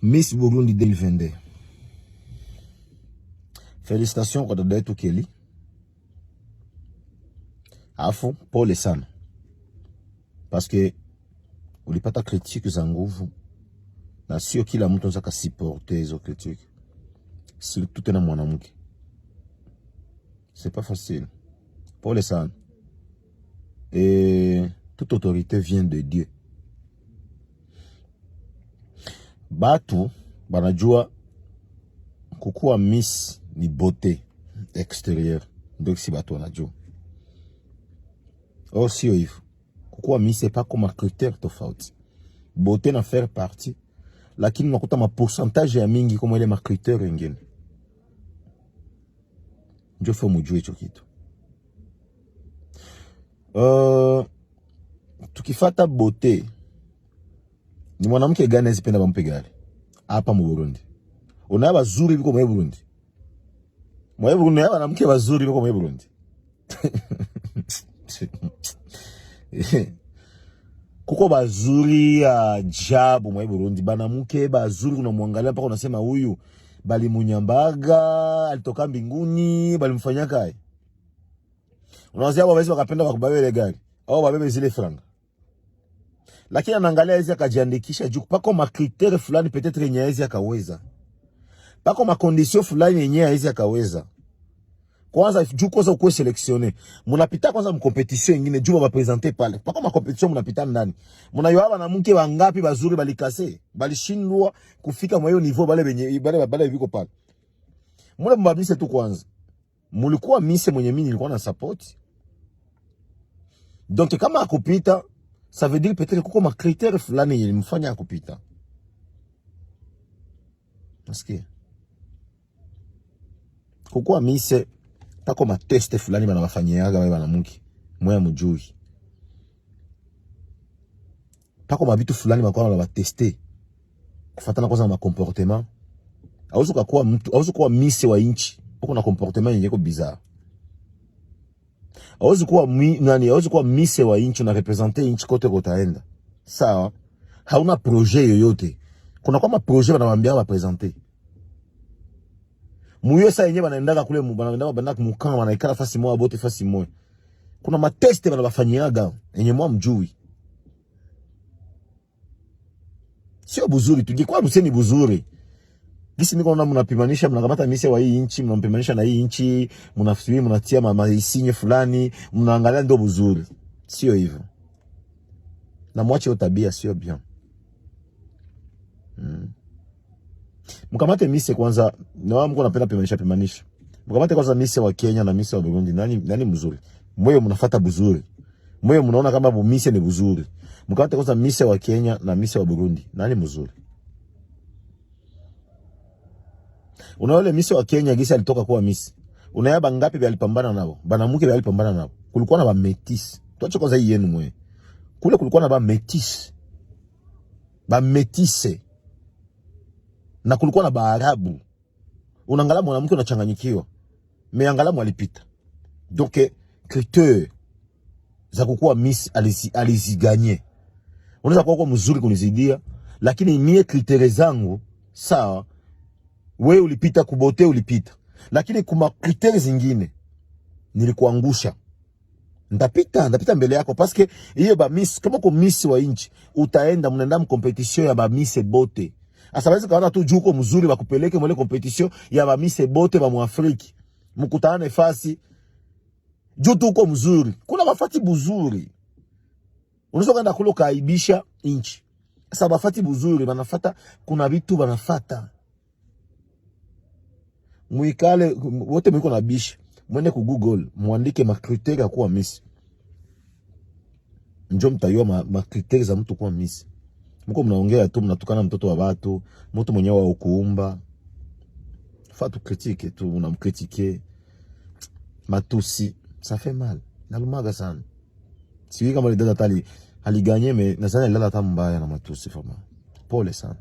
Miss Burundi 2022. Félicitations kwa dada yetu Kelly. Afu pole sana. Parce que ulipata critique za nguvu na sio kila mtu anaweza supporter hizo critique. Surtout tena mwanamke. C'est pas facile. Pole sana. Et toute autorité vient de Dieu. Batu banajua kukuwa miss ni beauté extérieure. Donc si batu wanajua. Or sio hivyo. Kukuwa miss c'est pas comme un critère tofauti. Beauté na faire partie. Lakini unakuta ma pourcentage ya mingi kama ile ma critère wengine. Ndio fo mujue hicho kitu. Tukifata beauté ni mwanamke gani azipenda bampe gari hapa mu Burundi? Una bazuri biko mu Burundi. Mu Burundi ya mwanamke bazuri biko mu Burundi. Kuko bazuri ajabu mu Burundi, banamuke bazuri unamwangalia mpaka unasema huyu bali munyambaga alitoka mbinguni, bali mfanya kai. Unaanzia hapo basi wakapenda wakubebe ile gari au babebe zile franga. Lakini anaangalia hizi akajiandikisha juu pako ma critère fulani peut-être yenye hizi akaweza. Pako ma condition fulani yenye hizi akaweza. Kwanza juu kwanza ukwe sélectionné. Munapita kwanza mu compétition nyingine juu ba présenter pale. Pako ma compétition munapita ndani. Munayoa na mke wangapi bazuri balikase, balishindwa kufika mwa hiyo niveau bale benye bale biko pale. Mule mbabise tu kwanza. Mulikuwa mise mwenye mimi nilikuwa na support. Donc kama akupita ça veut dire peut-être kuko ma critère fulani yenye mfanya akupita. Nasikia. Kuko mise pako ma test fulani bana bafanyiaga bale bana mki. Moya mjui. Pako mabitu fulani bakona ba tester. Kufatana kwanza na comportement. Auzuka kuwa mtu, auzuka kuwa mise wa inchi. Uko na comportement yenye ko bizarre. Auzuka kuwa auzuka kuwa mise wa inchi na representer inchi kote kotaenda. Sawa. Hauna projet yoyote. Kuna kwa ma projet banamwambia ba presenter. Muyo sa yenye banaendaga kule banaendaga bandaka mukanga banaikala fasi moja bote fasi moja. Kuna ma test banabafanyiaga yenye mwa mjui. Sio buzuri, tungekuwa mseni buzuri. Gisi niko naona mnapimanisha, mnakamata mise wa hii inchi, mnapimanisha na hii inchi, mnafikiri mnatia maisinye fulani, mnaangalia ndio buzuri. Sio hivyo. Na mwache tabia sio bien. Mkamate mise kwanza, na wao mko napenda pimanisha. Mkamate kwanza mise wa Kenya na mise wa Burundi, nani mzuri? Moyo mnafuata buzuri. Moyo mnaona kama mise ni buzuri. Mkamate kwanza mise wa Kenya na mise wa Burundi, nani mzuri? Unaona mise wa Kenya gisa alitoka kuwa mise. Unayaba ngapi bali alipambana nao? Banamuke bali alipambana nao. Kulikuwa na ba metis. Tuache kwanza hii yenu mwe. Kule kulikuwa na ba metis. Ba metisse. Na kulikuwa na ba Arabu. Unaangalia mwanamke unachanganyikiwa. Meangalia mwalipita. Donc critère za kukuwa miss aliziganye. Unaweza kuwa mzuri kunizidia, lakini mie critère zangu sawa. Wewe ulipita kubote ulipita. Lakini kuma critères zingine nilikuangusha. Ndapita mbele yako parce que hiyo ba miss kama ko miss wa inchi utaenda mnaenda competition ya ba miss bote. Asa basi kaona tu juko mzuri bakupeleke mwele competition ya ba miss bote ba muafriki. Mkutane fasi jutu uko mzuri. Kuna bafati buzuri. Unaweza kwenda kule kaibisha inchi. Asa bafati buzuri banafata kuna vitu banafata. Muikale wote mwiko na bishi. Mwende ku Google, muandike ma critères ya kuwa miss. Njoo mtayua ma critères za mtu kuwa miss. Mko mnaongea tu mnatukana mtoto wa watu, mtu mwenyewe wa ukuumba. Fatu critique tu unamkritike. Matusi, ça fait mal. Nalumaga sana. Siwi kama ile dada tali haliganye me nadhani lala hata mbaya na matusi fama. Pole sana.